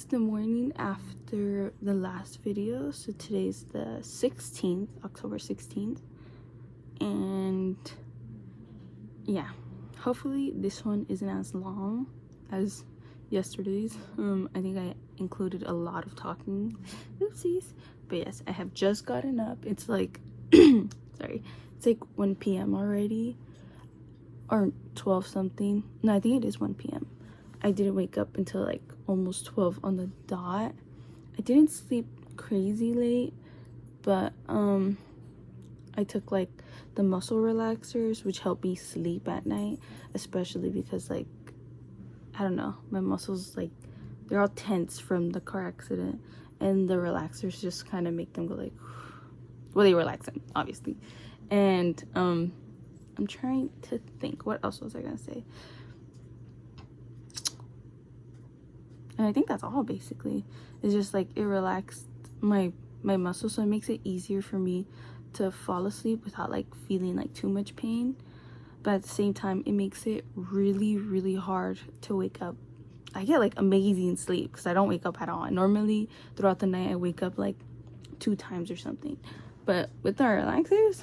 the morning after the last video. So today's the 16th, October 16th. And yeah, hopefully this one isn't as long as yesterday's. I think I included a lot of talking. Oopsies. But yes, I have just gotten up. It's like sorry, it's like 1 p.m. already, or 12 something. No, I think it is 1 p.m. I didn't wake up until like almost 12 on the dot. I didn't sleep crazy late, but I took like the muscle relaxers, which help me sleep at night, especially because like, I don't know, my muscles, like, they're all tense from the car accident, and the relaxers just kind of make them go like, well, they relax them, obviously. And I'm trying to think, what else was I gonna say? And I think that's all, basically. It's just like it relaxed my muscles, so it makes it easier for me to fall asleep without like feeling like too much pain. But at the same time, it makes it really, really hard to wake up. I get like amazing sleep because I don't wake up at all. Normally throughout the night I wake up like 2 times or something. But with the relaxers,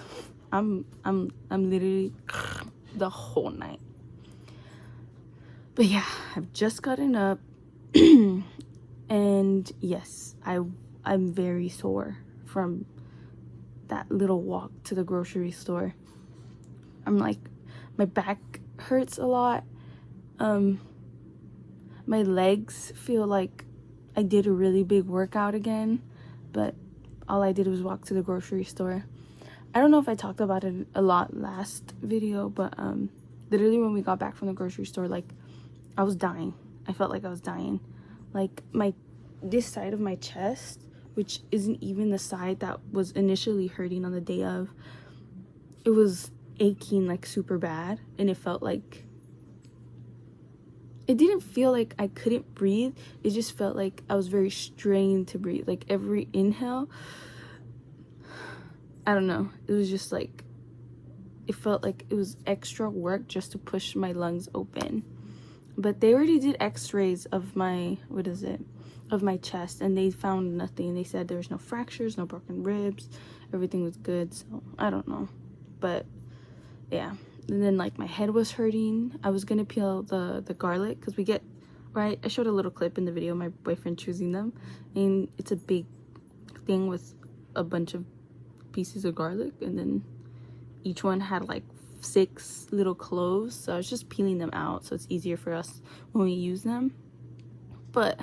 I'm literally the whole night. But yeah, I've just gotten up. And yes, I'm very sore from that little walk to the grocery store. I'm like, my back hurts a lot. My legs feel like I did a really big workout again, but all I did was walk to the grocery store. I don't know if I talked about it a lot last video, but literally when we got back from the grocery store, like, I was dying. I felt like I was dying. Like, this side of my chest, which isn't even the side that was initially hurting on the day of, it was aching like super bad, and it felt like, it didn't feel like I couldn't breathe. It just felt like I was very strained to breathe. Like every inhale, I don't know, it was just like, it felt like it was extra work just to push my lungs open. But they already did x-rays of my, of my chest, and they found nothing. They said there was no fractures, no broken ribs, everything was good. So I don't know, but yeah. And then like my head was hurting. I was gonna peel the garlic, because we get, right, I showed a little clip in the video, my boyfriend choosing them, and it's a big thing with a bunch of pieces of garlic, and then each one had like 6 little cloves, so I was just peeling them out so it's easier for us when we use them. But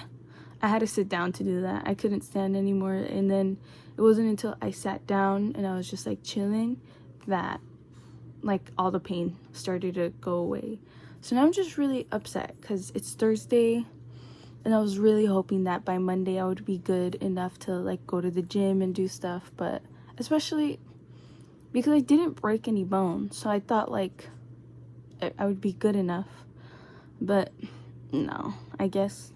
I had to sit down to do that. I couldn't stand anymore. And then it wasn't until I sat down and I was just like chilling that like all the pain started to go away. So now I'm just really upset because it's Thursday, and I was really hoping that by Monday I would be good enough to like go to the gym and do stuff, but especially because I didn't break any bones, so I thought like I would be good enough. But no, I guess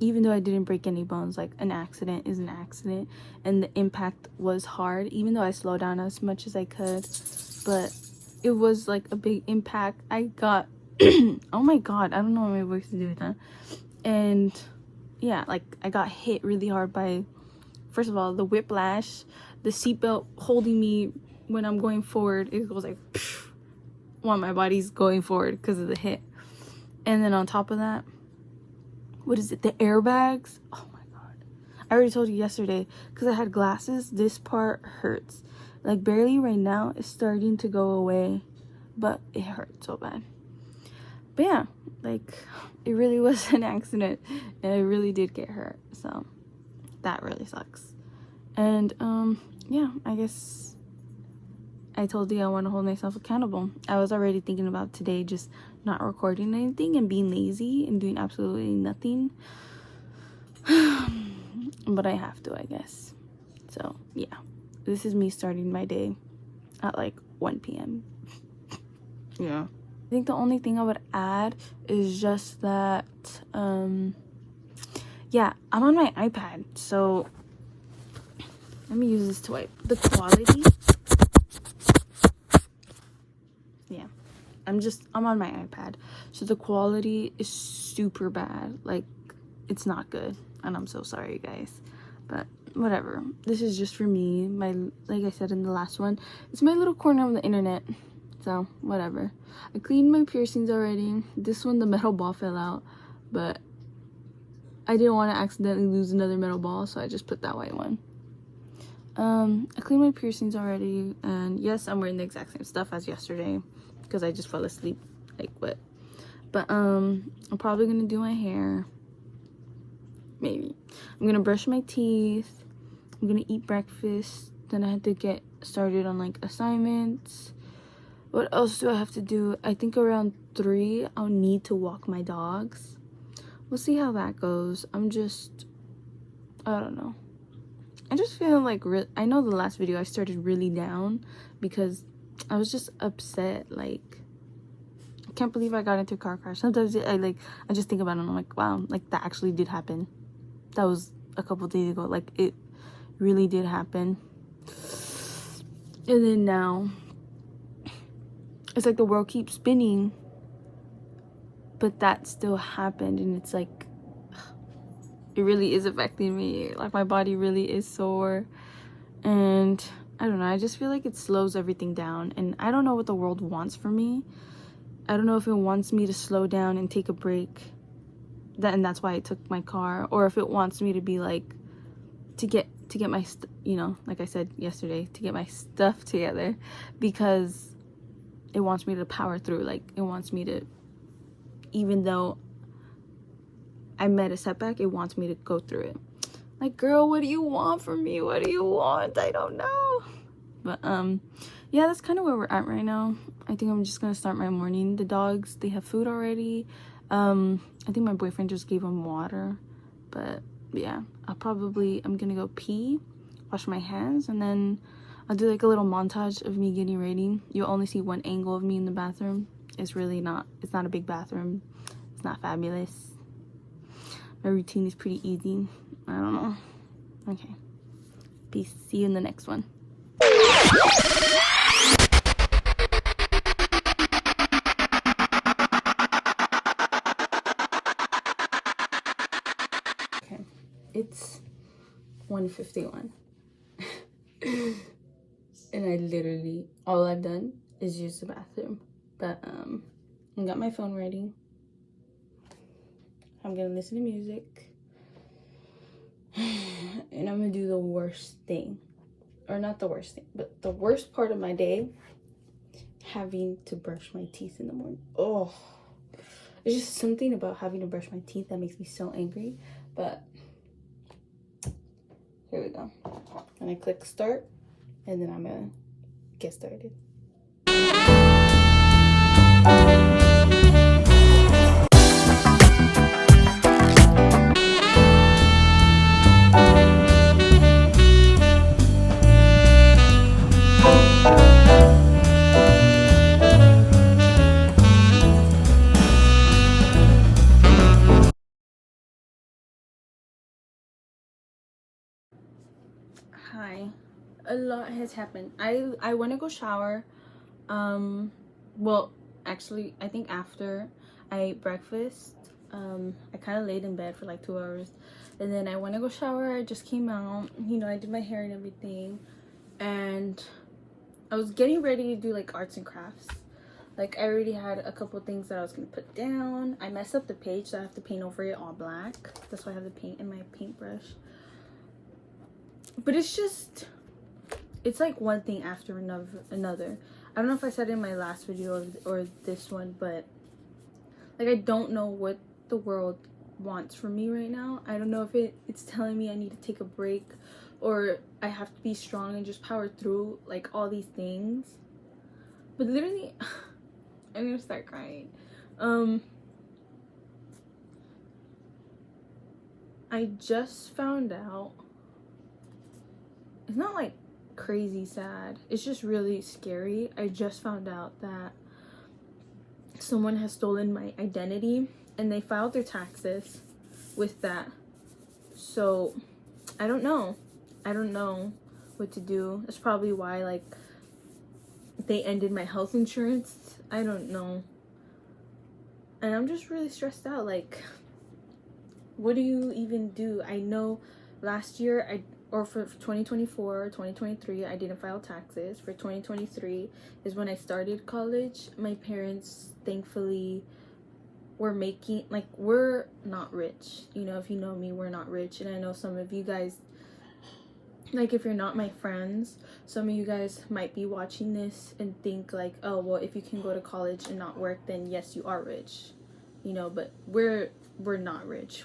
even though I didn't break any bones, like, an accident is an accident, and the impact was hard, even though I slowed down as much as I could. But it was like a big impact. I got oh my god, I don't know what my voice is doing that. And yeah, like, I got hit really hard by, first of all, the whiplash, the seatbelt holding me when I'm going forward. It goes like while my body's going forward because of the hit. And then on top of that, what is it, the airbags? Oh my god, I already told you yesterday, because I had glasses, this part hurts like barely. Right now it's starting to go away, but it hurts so bad. But yeah, like, it really was an accident, and I really did get hurt, so that really sucks. And yeah, I guess I told you I want to hold myself accountable. I was already thinking about today just not recording anything and being lazy and doing absolutely nothing. But I have to, I guess. So yeah, this is me starting my day at like 1 p.m. Yeah. I think the only thing I would add is just that, yeah, I'm on my iPad, so let me use this to wipe. The quality, yeah, I'm on my iPad, so the quality is super bad. Like, it's not good, and I'm so sorry, guys. But whatever. This is just for me. Like I said in the last one, it's my little corner of the internet. So whatever. I cleaned my piercings already. This one, the metal ball fell out, but I didn't want to accidentally lose another metal ball, so I just put that white one. I cleaned my piercings already, and yes, I'm wearing the exact same stuff as yesterday because I just fell asleep like what. But I'm probably gonna do my hair. Maybe I'm gonna brush my teeth. I'm gonna eat breakfast. Then I had to get started on like assignments. What else do I have to do? I think around 3 I'll need to walk my dogs. We'll see how that goes. I don't know. I just feel like I know the last video I started really down because I was just upset. Like, I can't believe I got into a car crash. Sometimes I just think about it and I'm like, wow, like that actually did happen. That was a couple days ago. Like, it really did happen. And then now it's like the world keeps spinning, but that still happened, and it's like it really is affecting me. Like, my body really is sore, and I don't know, I just feel like it slows everything down, and I don't know what the world wants from me. I don't know if it wants me to slow down and take a break, and that's why I took my car, or if it wants me to be like to get my like I said yesterday, to get my stuff together, because it wants me to power through. Like, it wants me to, even though I met a setback, it wants me to go through it. Like, girl, what do you want from me? What do you want? I don't know. But yeah, that's kind of where we're at right now. I think I'm just gonna start my morning. The dogs, they have food already. I think my boyfriend just gave them water. But yeah, I'm gonna go pee, wash my hands, and then I'll do like a little montage of me getting ready. You'll only see one angle of me in the bathroom. It's not a big bathroom. It's not fabulous. My routine is pretty easy. I don't know. Okay. Peace. See you in the next one. Okay. It's 1:51. And I literally, all I've done is use the bathroom. But I got my phone ready. I'm gonna listen to music. And I'm gonna do the worst thing. Or not the worst thing, but the worst part of my day, having to brush my teeth in the morning. Oh, there's just something about having to brush my teeth that makes me so angry. But here we go. And I click start, and then I'm gonna get started. Hi. A lot has happened. I want to go shower. Well, actually, I think after I ate breakfast, I kind of laid in bed for like 2 hours, and then I went to go shower. I just came out, I did my hair and everything, and I was getting ready to do like arts and crafts. Like, I already had a couple things that I was gonna put down. I messed up the page, so I have to paint over it all black. That's why I have the paint in my paintbrush. But it's like one thing after another. I don't know if I said it in my last video or this one, but like, I don't know what the world wants from me right now. I don't know if it's telling me I need to take a break, or I have to be strong and just power through like all these things. But literally, I'm gonna start crying. I just found out, it's not like crazy sad, it's just really scary. I just found out that someone has stolen my identity, and they filed their taxes with that. So I don't know what to do. That's probably why like they ended my health insurance. I don't know. And I'm just really stressed out. Like, what do you even do? I know last year or for 2024, 2023, I didn't file taxes. For 2023 is when I started college. My parents thankfully were making, like, we're not rich. You know, if you know me, we're not rich. And I know some of you guys, like, if you're not my friends, some of you guys might be watching this and think like, oh, well, if you can go to college and not work, then yes, you are rich. You know, but we're not rich.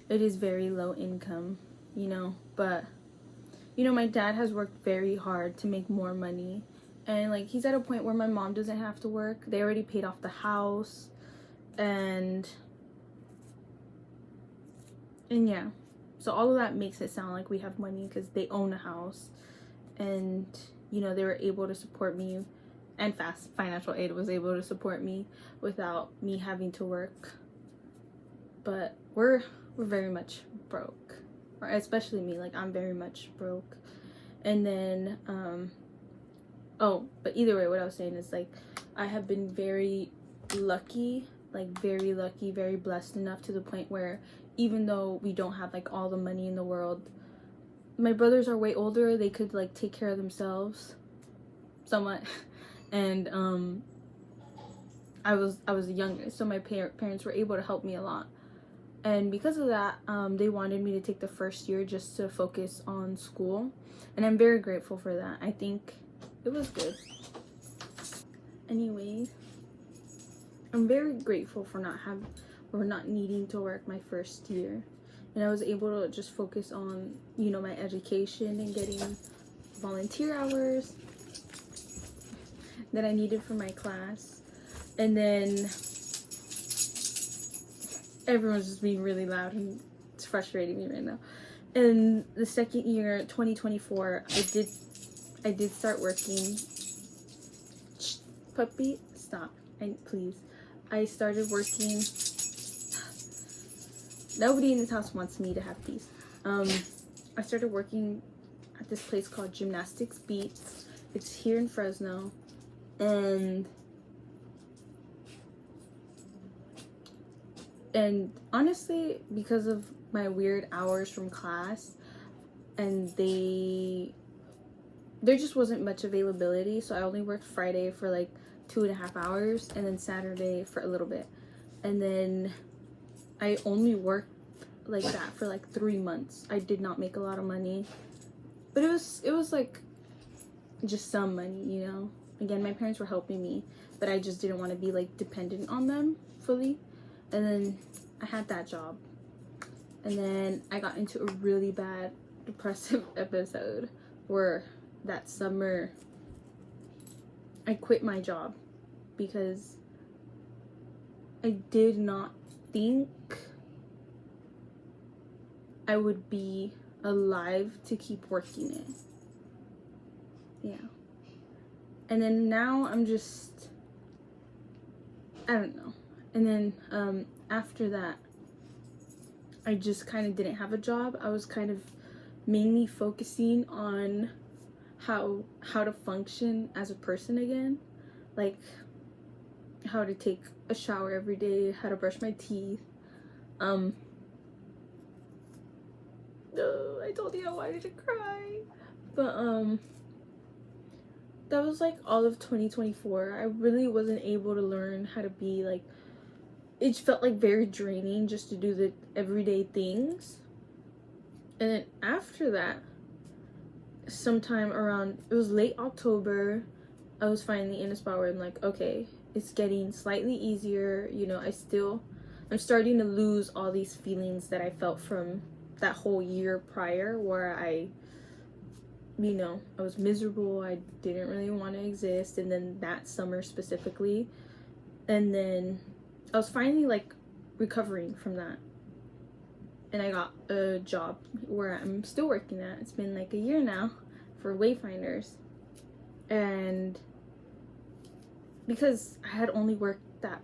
It is very low income, you know. But, you know, my dad has worked very hard to make more money. And, like, he's at a point where my mom doesn't have to work. They already paid off the house. And yeah. So all of that makes it sound like we have money because they own a house. And, you know, they were able to support me. And FAFSA financial aid was able to support me without me having to work. But we're very much broke, or especially me. Like, I'm very much broke. And then but either way, what I was saying is, like, I have been very lucky, very blessed enough to the point where even though we don't have like all the money in the world, my brothers are way older. They could like take care of themselves somewhat. And I was the youngest, so my parents were able to help me a lot. And because of that, they wanted me to take the first year just to focus on school. And I'm very grateful for that. I think it was good. Anyways, I'm very grateful for not needing to work my first year. And I was able to just focus on, you know, my education and getting volunteer hours that I needed for my class. And then everyone's just being really loud and it's frustrating me right now. And the second year, 2024, I did start working. Shh, puppy, stop. Please. I started working. Nobody in this house wants me to have peace. I started working at this place called Gymnastics Beats. It's here in Fresno. And honestly, because of my weird hours from class, and there just wasn't much availability, so I only worked Friday for like 2.5 hours, and then Saturday for a little bit, and then I only worked like that for like 3 months. I did not make a lot of money, but it was like just some money, you know. Again, my parents were helping me, but I just didn't want to be like dependent on them fully. And then I had that job, and then I got into a really bad depressive episode where that summer I quit my job because I did not think I would be alive to keep working it. Yeah. And then now I'm just, I don't know. And then after that, I just kind of didn't have a job. I was kind of mainly focusing on how to function as a person again. Like how to take a shower every day, how to brush my teeth. I told you I wanted to cry. But that was like all of 2024. I really wasn't able to learn how to be like, it felt like very draining just to do the everyday things. And then after that, sometime around, it was late October, I was finally in a spot where I'm like, okay, it's getting slightly easier. You know, I'm starting to lose all these feelings that I felt from that whole year prior, where I was miserable. I didn't really want to exist. And then that summer specifically. And then I was finally like recovering from that. And I got a job where I'm still working at. It's been like a year now for Wayfinders. And because I had only worked at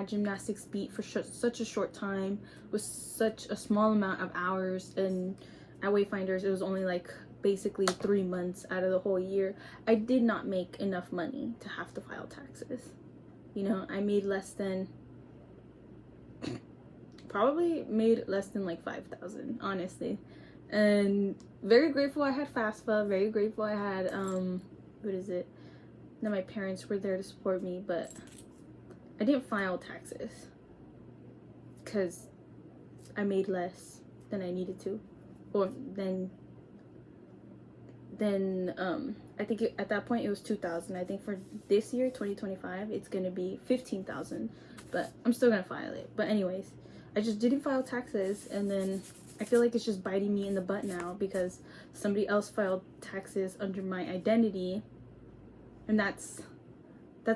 Gymnastics Beat for such a short time with such a small amount of hours, and at Wayfinders it was only like basically 3 months out of the whole year, I did not make enough money to have to file taxes. You know, I made less than probably made less than like 5,000, honestly. And very grateful I had FAFSA, very grateful I had what is it, that my parents were there to support me. But I didn't file taxes because I made less than I needed to, or then I think at that point it was 2,000. I think for this year 2025 it's gonna be 15,000, but I'm still gonna file it. But anyways, I just didn't file taxes, and then I feel like it's just biting me in the butt now because somebody else filed taxes under my identity, and that's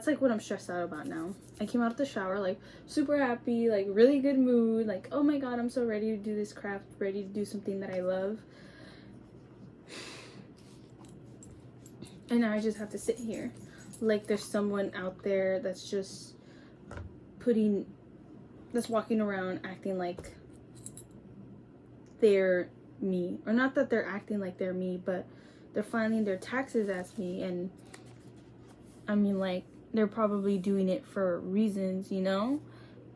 like what I'm stressed out about now. I came out of the shower like super happy, like really good mood, like oh my god, I'm so ready to do this craft, ready to do something that I love. And now I just have to sit here like there's someone out there that's just that's walking around acting like they're me. Or not that they're acting like they're me, but they're filing their taxes as me. And I mean, like, they're probably doing it for reasons, you know?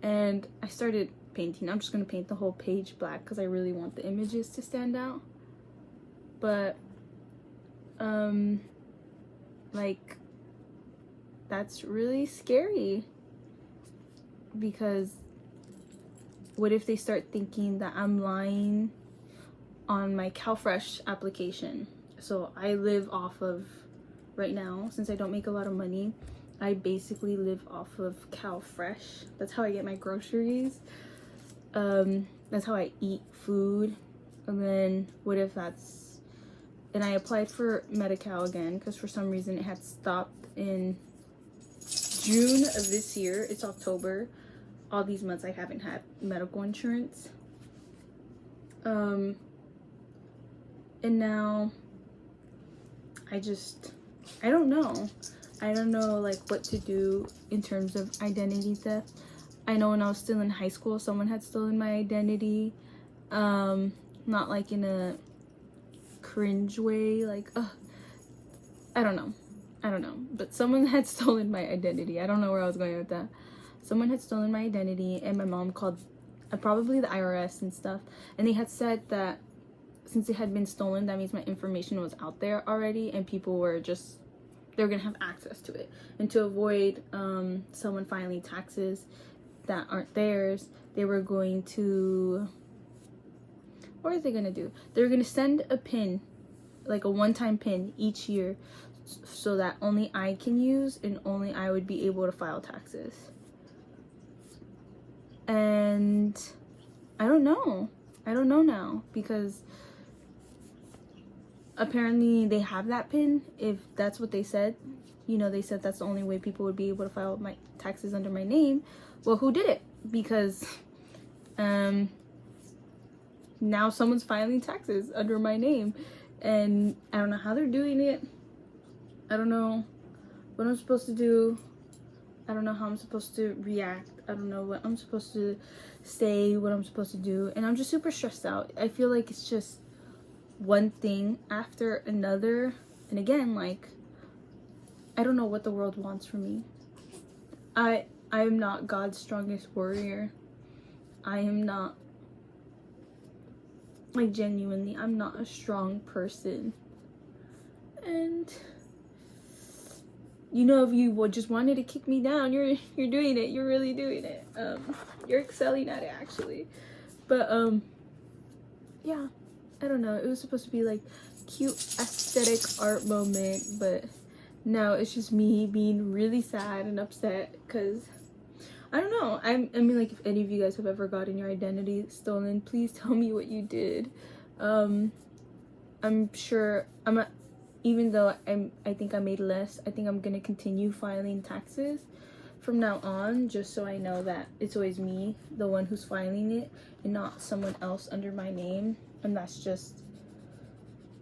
And I started painting. I'm just gonna paint the whole page black because I really want the images to stand out. But like, that's really scary, because what if they start thinking that I'm lying on my CalFresh application? So I live off of, right now, since I don't make a lot of money, I basically live off of CalFresh. That's how I get my groceries. That's how I eat food. And then what if that's, and I applied for Medi-Cal again because for some reason it had stopped in June of this year. It's October. All these months I haven't had medical insurance. And now I don't know. I don't know like what to do in terms of identity theft. I know when I was still in high school, someone had stolen my identity. Not like in a cringe way, like I don't know, but someone had stolen my identity. I don't know where I was going with that. Someone had stolen my identity, and my mom called probably the IRS and stuff, and they had said that since it had been stolen, that means my information was out there already, and people were they're gonna have access to it. And to avoid someone filing taxes that aren't theirs, they were going to, what are they gonna do? They're gonna send a pin, like a one-time pin each year, so that only I can use and only I would be able to file taxes. And I don't know now, because apparently they have that pin. If that's what they said, you know, they said that's the only way people would be able to file my taxes under my name. Well, who did it? Because now someone's filing taxes under my name, and I don't know how they're doing it. I don't know what I'm supposed to do. I don't know how I'm supposed to react. I don't know what I'm supposed to say, what I'm supposed to do, and I'm just super stressed out. I feel like it's just one thing after another, and again, like, I don't know what the world wants from me. I am not God's strongest warrior. I am not, like, genuinely, I'm not a strong person. And you know, if you just wanted to kick me down, you're doing it. You're really doing it. You're excelling at it, actually. But yeah, I don't know. It was supposed to be like cute aesthetic art moment, but now it's just me being really sad and upset because I don't know. I mean, like, if any of you guys have ever gotten your identity stolen, please tell me what you did. I'm sure even though I think I made less, I think I'm gonna continue filing taxes from now on, just so I know that it's always me, the one who's filing it, and not someone else under my name. And that's just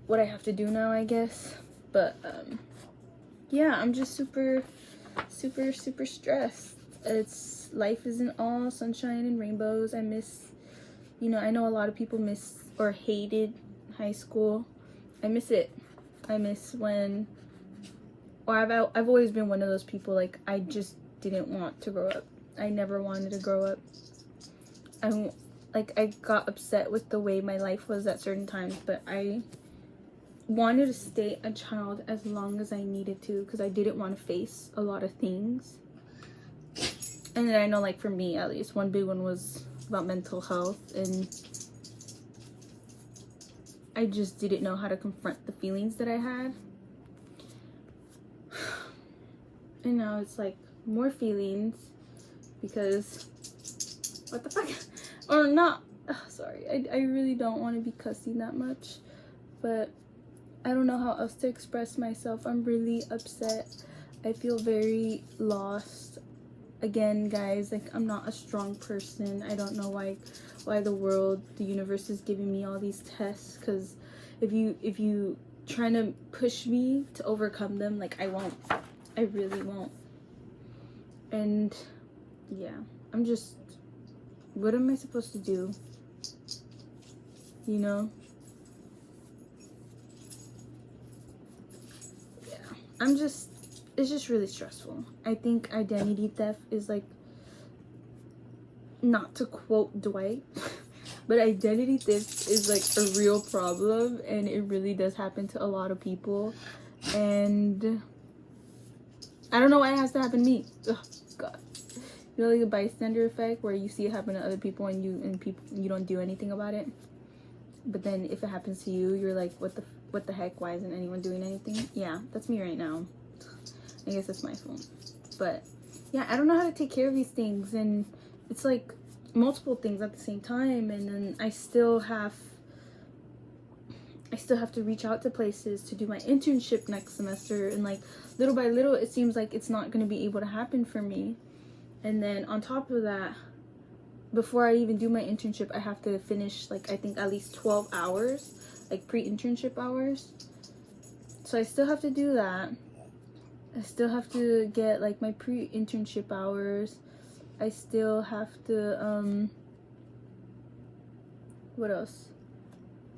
what I have to do now, I guess. But yeah, I'm just super stressed. Life isn't all sunshine and rainbows. I miss, you know, I know a lot of people miss or hated high school. I miss it. I miss when, or I've always been one of those people, like, I just didn't want to grow up. I never wanted to grow up. like I got upset with the way my life was at certain times, but I wanted to stay a child as long as I needed to, because I didn't want to face a lot of things. And then I know, like, for me at least, one big one was about mental health, and I just didn't know how to confront the feelings that I had. And now it's like more feelings, because what the fuck, or not, sorry, I really don't want to be cussing that much, but I don't know how else to express myself. I'm really upset. I feel very lost. Again, guys, like, I'm not a strong person. I don't know why the world, the universe is giving me all these tests, because if you trying to push me to overcome them, like, I won't. I really won't. And yeah, I'm just, what am I supposed to do? You know? Yeah, it's just really stressful. I think identity theft is, like, not to quote Dwight, but identity theft is, like, a real problem, and it really does happen to a lot of people. And I don't know why it has to happen to me. Ugh, God. You know, like the bystander effect, where you see it happen to other people and you don't do anything about it. But then if it happens to you, you're like, what the heck? Why isn't anyone doing anything? Yeah, that's me right now. I guess that's my fault. But yeah, I don't know how to take care of these things, and it's like multiple things at the same time, and then I still have to reach out to places to do my internship next semester, and like little by little it seems like it's not going to be able to happen for me. And then on top of that, before I even do my internship, I have to finish, like, I think at least 12 hours, like pre-internship hours. So I still have to do that. I still have to get, like, my pre-internship hours. I still have to what else?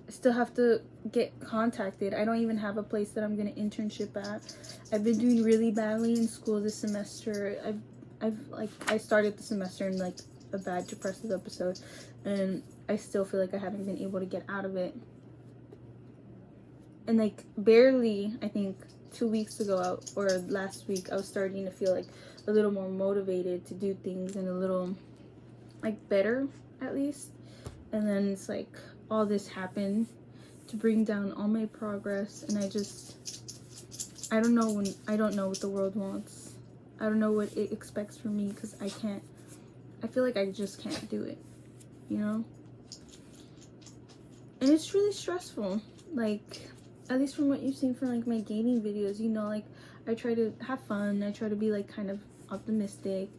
I still have to get contacted. I don't even have a place that I'm gonna internship at. I've been doing really badly in school this semester. I started the semester in, like, a bad depressive episode, and I still feel like I haven't been able to get out of it. And, like, barely, I think 2 weeks ago or last week, I was starting to feel like a little more motivated to do things, and a little, like, better at least. And then it's like all this happened to bring down all my progress, and I don't know what the world wants. I don't know what it expects from me, because I feel like I just can't do it, you know? And it's really stressful. Like, at least from what you've seen from, like, my gaming videos, you know, like, I try to have fun. I try to be, like, kind of optimistic.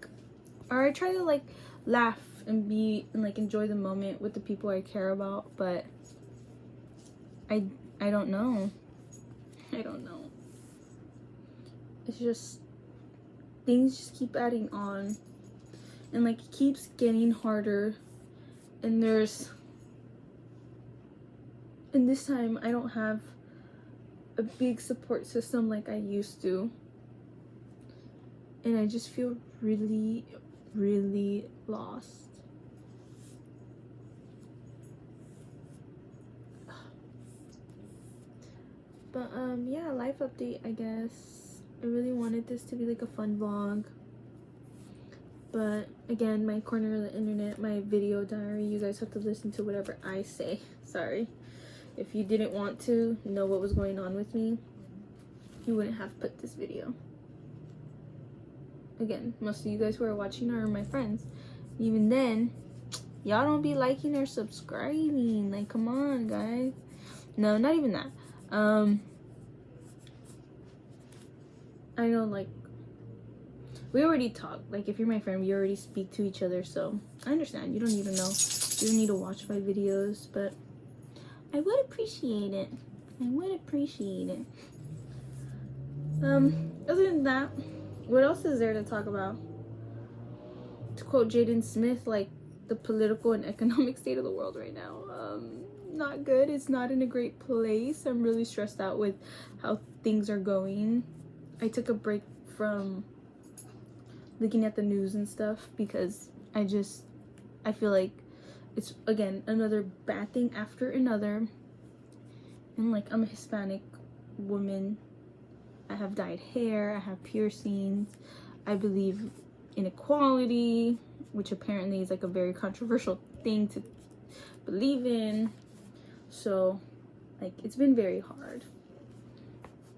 Or I try to, like, laugh and like, enjoy the moment with the people I care about. But I don't know. I don't know. It's just, things just keep adding on. And, like, it keeps getting harder. And this time I don't have a big support system like I used to. And I just feel really, really lost. But yeah, life update, I guess. I really wanted this to be like a fun vlog. But again, my corner of the internet, my video diary, you guys have to listen to whatever I say. Sorry. If you didn't want to know what was going on with me, you wouldn't have put this video. Again, most of you guys who are watching are my friends. Even then, y'all don't be liking or subscribing. Like, come on, guys. No, not even that. I know, like, we already talk. Like, if you're my friend, we already speak to each other, so I understand. You don't need to know. You don't need to watch my videos, but I would appreciate it. I would appreciate it. Other than that, what else is there to talk about? To quote Jaden Smith, like, the political and economic state of the world right now. Not good. It's not in a great place. I'm really stressed out with how things are going. I took a break from looking at the news and stuff because I feel like it's again another bad thing after another. And like, I'm a Hispanic woman, I have dyed hair, I have piercings, I believe in equality, which apparently is like a very controversial thing to believe in. So like, it's been very hard.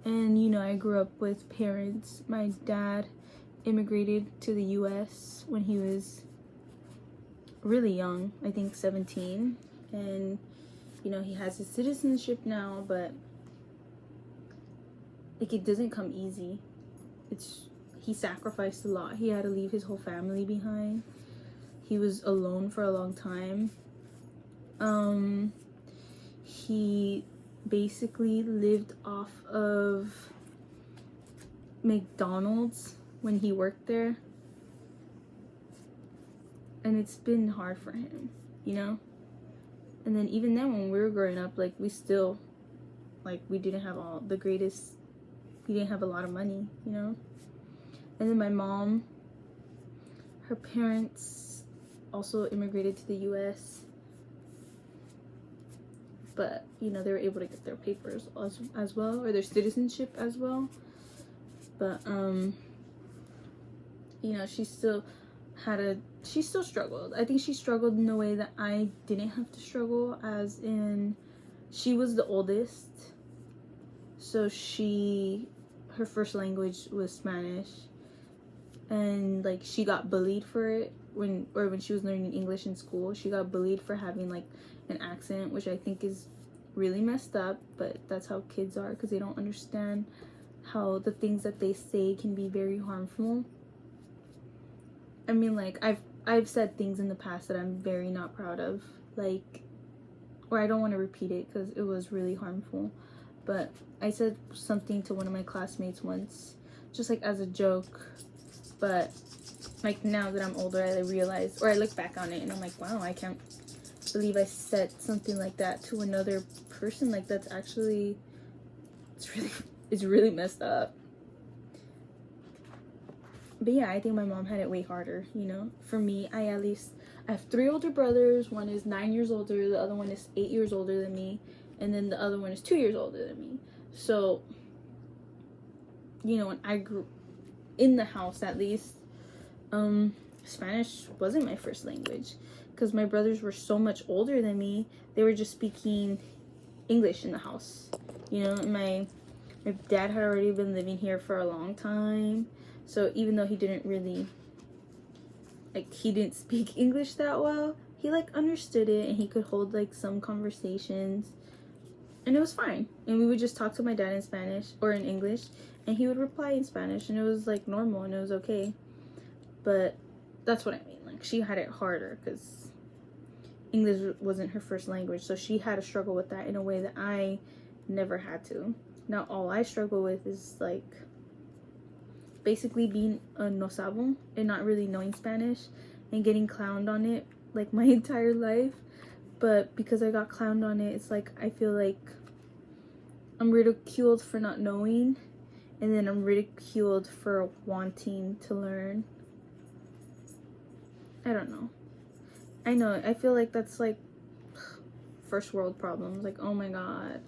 And you know, I grew up with parents. My dad immigrated to the US when he was really young, I think 17, and you know, he has his citizenship now, but like, it doesn't come easy. He sacrificed a lot. He had to leave his whole family behind. He was alone for a long time. He basically lived off of McDonald's when he worked there. And it's been hard for him, you know? And then even then, when we were growing up, like, we still, like, we didn't have we didn't have a lot of money, you know? And then my mom, her parents also immigrated to the US. But, you know, they were able to get their papers as well, or their citizenship as well. But, you know, she still struggled. I think she struggled in a way that I didn't have to struggle, as in, she was the oldest. So her first language was Spanish. And, like, she got bullied for it when she was learning English in school. She got bullied for having, like, an accent, which I think is really messed up, but that's how kids are, because they don't understand how the things that they say can be very harmful. I mean, like, I've said things in the past that I'm very not proud of, like, or I don't want to repeat it because it was really harmful. But I said something to one of my classmates once, just like as a joke. But like, now that I'm older, I realize, or I look back on it and I'm like, wow, I can't believe I said something like that to another person. Like, that's actually, it's really messed up. But yeah, I think my mom had it way harder, you know? For me, I have 3 older brothers. One is 9 years older, the other one is 8 years older than me, and then the other one is 2 years older than me. So, you know, when I grew in the house, at least, Spanish wasn't my first language, because my brothers were so much older than me. They were just speaking English in the house, you know? And my dad had already been living here for a long time. So even though he didn't really, like, he didn't speak English that well, he, like, understood it, and he could hold, like, some conversations, and it was fine. And we would just talk to my dad in Spanish or in English, and he would reply in Spanish, and it was, like, normal, and it was okay. But that's what I mean. Like, she had it harder because English wasn't her first language, so she had to struggle with that in a way that I never had to. Now, all I struggle with is, like, basically being a no sabo and not really knowing Spanish and getting clowned on it, like, my entire life. But because I got clowned on it, it's like, I feel like I'm ridiculed for not knowing, and then I'm ridiculed for wanting to learn. I don't know. I know, I feel like that's, like, first world problems. Like, oh my god,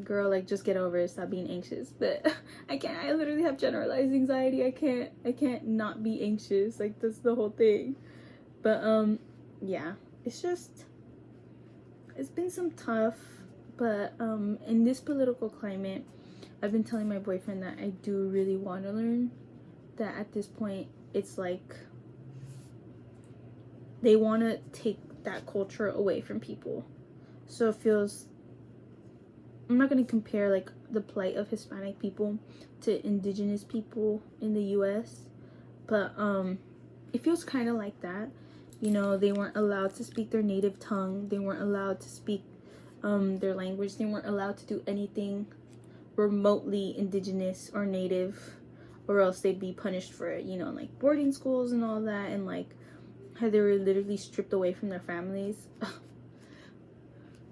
girl, like, just get over it, stop being anxious. But I can't. I literally have generalized anxiety. I can't not be anxious. Like, that's the whole thing. But yeah, it's been some tough. But in this political climate, I've been telling my boyfriend that I do really want to learn. That at this point, it's like they want to take that culture away from people. So it feels, I'm not going to compare, like, the plight of Hispanic people to indigenous people in the US, but it feels kind of like that. You know, they weren't allowed to speak their native tongue. They weren't allowed to speak their language. They weren't allowed to do anything remotely indigenous or native, or else they'd be punished for it, you know, like boarding schools and all that, and like how they were literally stripped away from their families.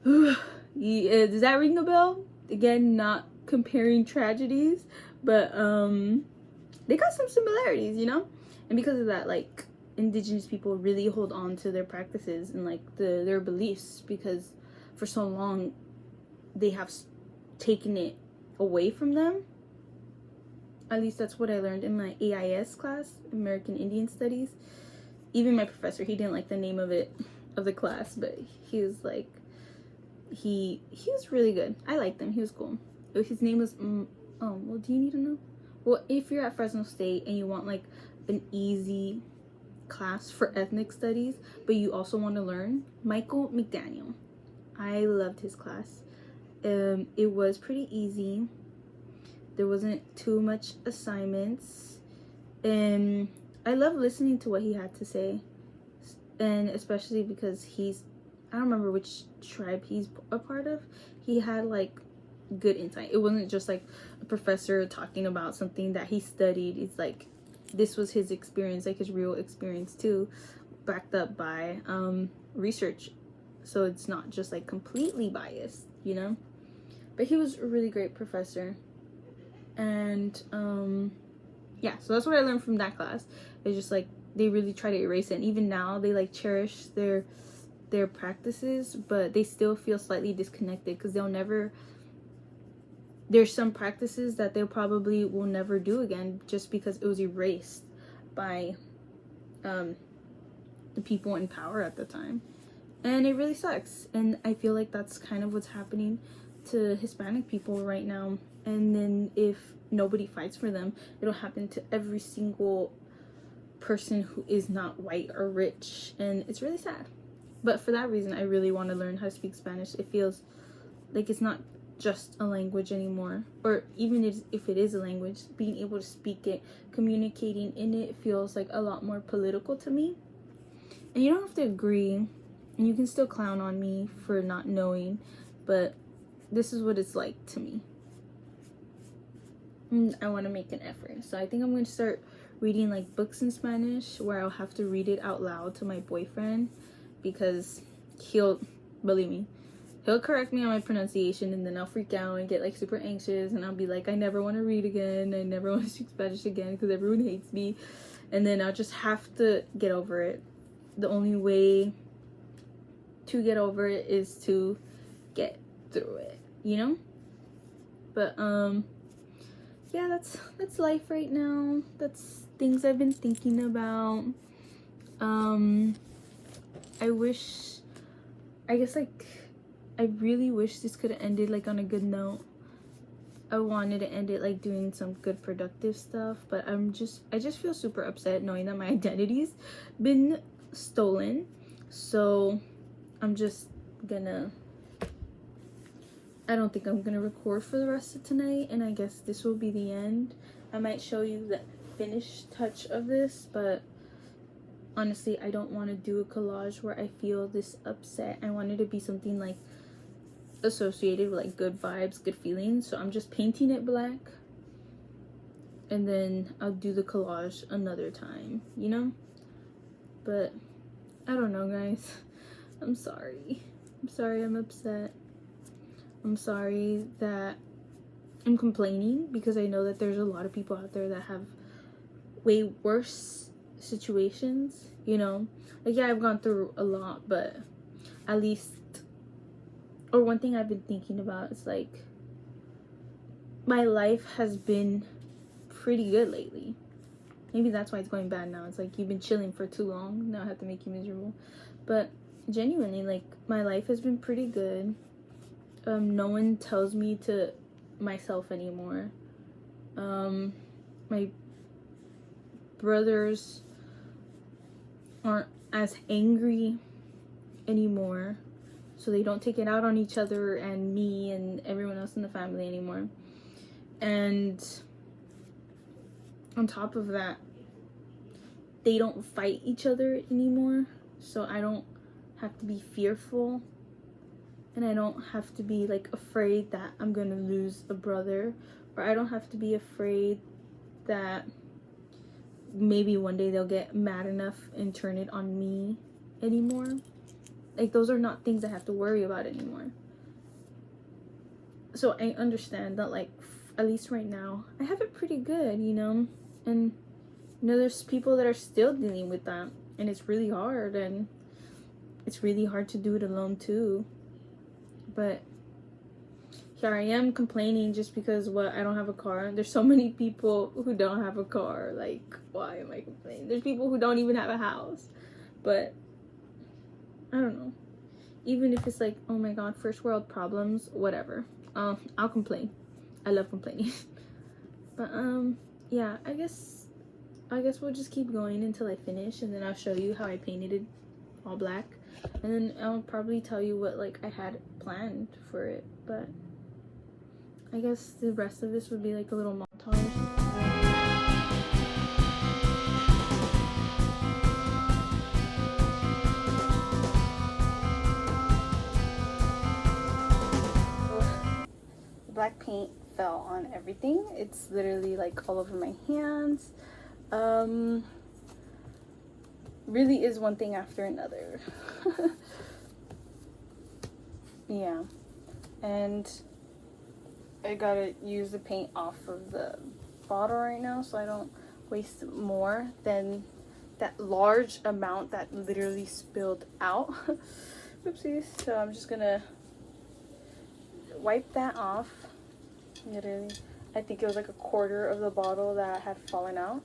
Yeah, does that ring a bell? Again, not comparing tragedies, but they got some similarities, you know? And because of that, like, indigenous people really hold on to their practices and like their beliefs, because for so long they have taken it away from them. At least that's what I learned in my AIS class, American Indian Studies. Even my professor, he didn't like the name of the class, but he was like, he was really good. I liked him. He was cool. His name was well, do you need to know? Well, if you're at Fresno State and you want like an easy class for ethnic studies, but you also want to learn, Michael McDaniel. I loved his class. It was pretty easy. There wasn't too much assignments, and I love listening to what he had to say, and especially because I don't remember which tribe he's a part of. He had like good insight. It wasn't just like a professor talking about something that he studied. It's like this was his experience, like his real experience too, backed up by research. So it's not just like completely biased, you know? But he was a really great professor. And yeah, so that's what I learned from that class. It's just like they really try to erase it, and even now they like cherish their practices, but they still feel slightly disconnected because there's some practices that they probably will never do again just because it was erased by the people in power at the time. And it really sucks. And I feel like that's kind of what's happening to Hispanic people right now. And then if nobody fights for them, it'll happen to every single person who is not white or rich. And it's really sad. But for that reason, I really want to learn how to speak Spanish. It feels like it's not just a language anymore. Or even if it is a language, being able to speak it, communicating in it feels like a lot more political to me. And you don't have to agree. And you can still clown on me for not knowing. But this is what it's like to me. And I want to make an effort. So I think I'm going to start reading like books in Spanish where I'll have to read it out loud to my boyfriend, because believe me, he'll correct me on my pronunciation, and then I'll freak out and get like super anxious, and I'll be like, I never want to read again, I never want to speak Spanish again because everyone hates me. And then I'll just have to get over it. The only way to get over it is to get through it, you know? But yeah, that's life right now. That's things I've been thinking about. I really wish this could have ended like on a good note. I wanted to end it like doing some good productive stuff, but I just feel super upset knowing that my identity's been stolen. So I'm just gonna, I don't think I'm gonna record for the rest of tonight, and I guess this will be the end. I might show you the finished touch of this, but honestly, I don't want to do a collage where I feel this upset. I want it to be something like associated with like good vibes, good feelings. So I'm just painting it black, and then I'll do the collage another time, you know? But I don't know, guys. I'm sorry. I'm upset. I'm sorry that I'm complaining, because I know that there's a lot of people out there that have way worse situations, you know? Like, yeah, I've gone through a lot, but at least, or one thing I've been thinking about is like, my life has been pretty good lately. Maybe that's why it's going bad now. It's like, you've been chilling for too long, now I have to make you miserable. But genuinely, like, my life has been pretty good. No one tells me to myself anymore. My brothers aren't as angry anymore, so they don't take it out on each other and me and everyone else in the family anymore. And on top of that, they don't fight each other anymore, so I don't have to be fearful, and I don't have to be like afraid that I'm gonna lose a brother, or I don't have to be afraid that maybe one day they'll get mad enough and turn it on me anymore. Like, those are not things I have to worry about anymore. So I understand that, like, at least right now, I have it pretty good, you know? And, you know, there's people that are still dealing with that. and it's really hard, and it's really hard to do it alone too. But here I am complaining just because I don't have a car. There's so many people who don't have a car. Like, why am I complaining? There's people who don't even have a house. But I don't know. Even if it's like, oh my god, first world problems, whatever. I'll complain. I love complaining. But yeah, I guess we'll just keep going until I finish, and then I'll show you how I painted it all black. And then I'll probably tell you what like I had planned for it. But I guess the rest of this would be like a little montage. Black paint fell on everything. It's literally like all over my hands. Really is one thing after another. Yeah, and I gotta use the paint off of the bottle right now so I don't waste more than that large amount that literally spilled out. Oopsies. So I'm just gonna wipe that off. Literally, I think it was like a quarter of the bottle that had fallen out.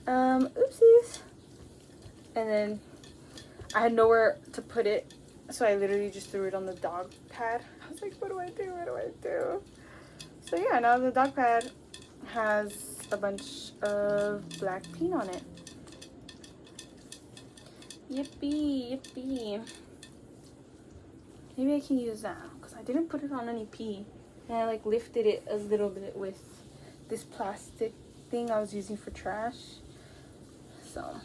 Oopsies. And then I had nowhere to put it, so I literally just threw it on the dog pad. I was like, what do I do? What do I do? So yeah, now the dog pad has a bunch of black paint on it. Yippee, yippee. Maybe I can use that because I didn't put it on any pee. And I like lifted it a little bit with this plastic thing I was using for trash. So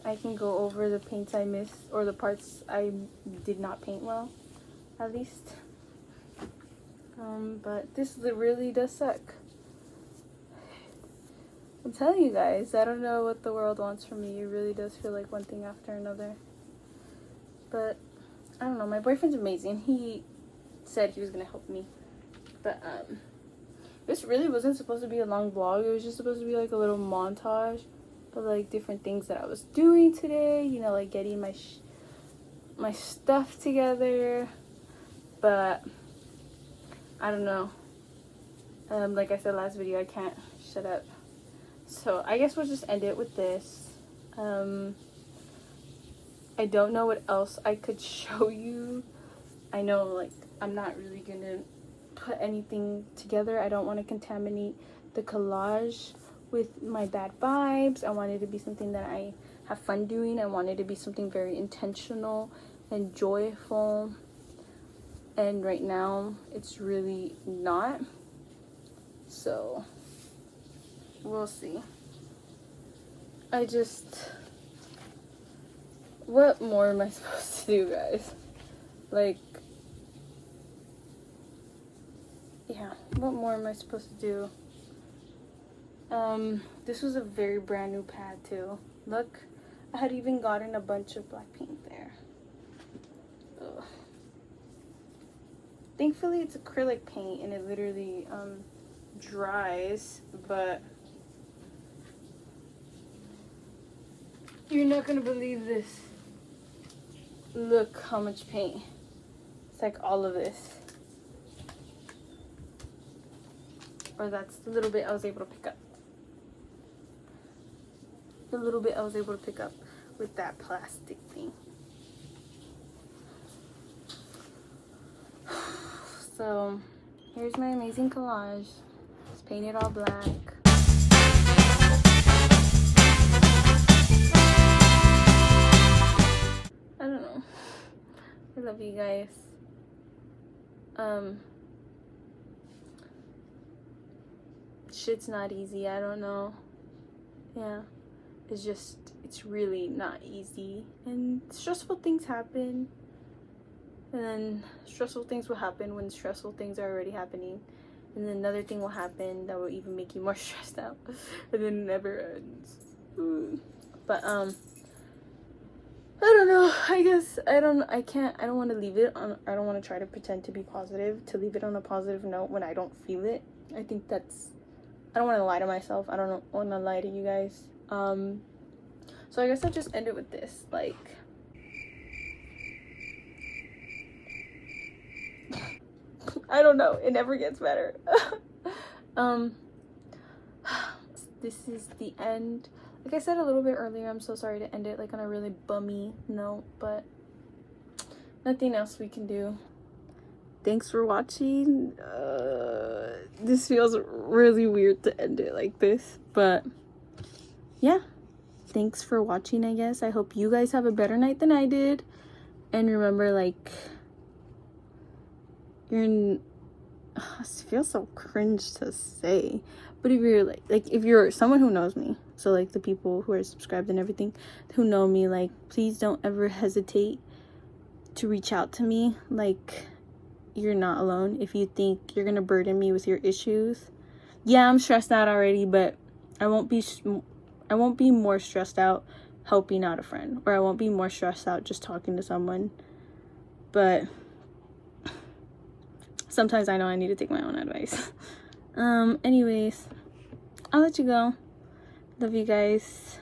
I can go over the paints I missed, or the parts I did not paint well, at least. But this really does suck. I'm telling you guys, I don't know what the world wants from me. It really does feel like one thing after another. But I don't know, my boyfriend's amazing. He said he was gonna help me. But this really wasn't supposed to be a long vlog. It was just supposed to be like a little montage of like different things that I was doing today, you know, like getting my stuff together. But I don't know, like I said last video, I can't shut up. So I guess we'll just end it with this. I don't know what else I could show you. I know like I'm not really gonna put anything together. I don't want to contaminate the collage with my bad vibes. I want it to be something that I have fun doing. I want it to be something very intentional and joyful. And right now, it's really not. So, we'll see. What more am I supposed to do, guys? Like, yeah, what more am I supposed to do? This was a very brand new pad too. Look, I had even gotten a bunch of black paint there. Ugh. Thankfully it's acrylic paint and it literally dries, but you're not gonna believe this. Look how much paint. It's like all of this. Or that's the little bit I was able to pick up. The little bit I was able to pick up with that plastic thing. So here's my amazing collage. It's painted all black. I don't know. I love you guys. Shit's not easy. I don't know. Yeah. It's really not easy. And stressful things happen. And then stressful things will happen when stressful things are already happening. And then another thing will happen that will even make you more stressed out. And then it never ends. But I don't know. I guess I don't want to leave it on, I don't want to try to pretend to be positive, to leave it on a positive note when I don't feel it. I don't want to lie to myself. I don't want to lie to you guys. So I guess I'll just end it with this, like, I don't know, it never gets better. This is the end. Like I said a little bit earlier, I'm so sorry to end it like on a really bummy note, but nothing else we can do. Thanks for watching. This feels really weird to end it like this, but yeah, thanks for watching. I guess I hope you guys have a better night than I did, and remember, like, it feels so cringe to say, but if you're like if you're someone who knows me, so like the people who are subscribed and everything who know me, like, please don't ever hesitate to reach out to me. Like, you're not alone. If you think you're gonna burden me with your issues, yeah, I'm stressed out already, but I won't be more stressed out helping out a friend, or I won't be more stressed out just talking to someone. But sometimes I know I need to take my own advice. Anyways, I'll let you go. Love you guys.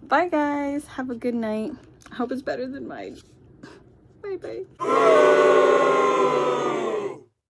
Bye guys, have a good night. I hope it's better than mine. Bye bye.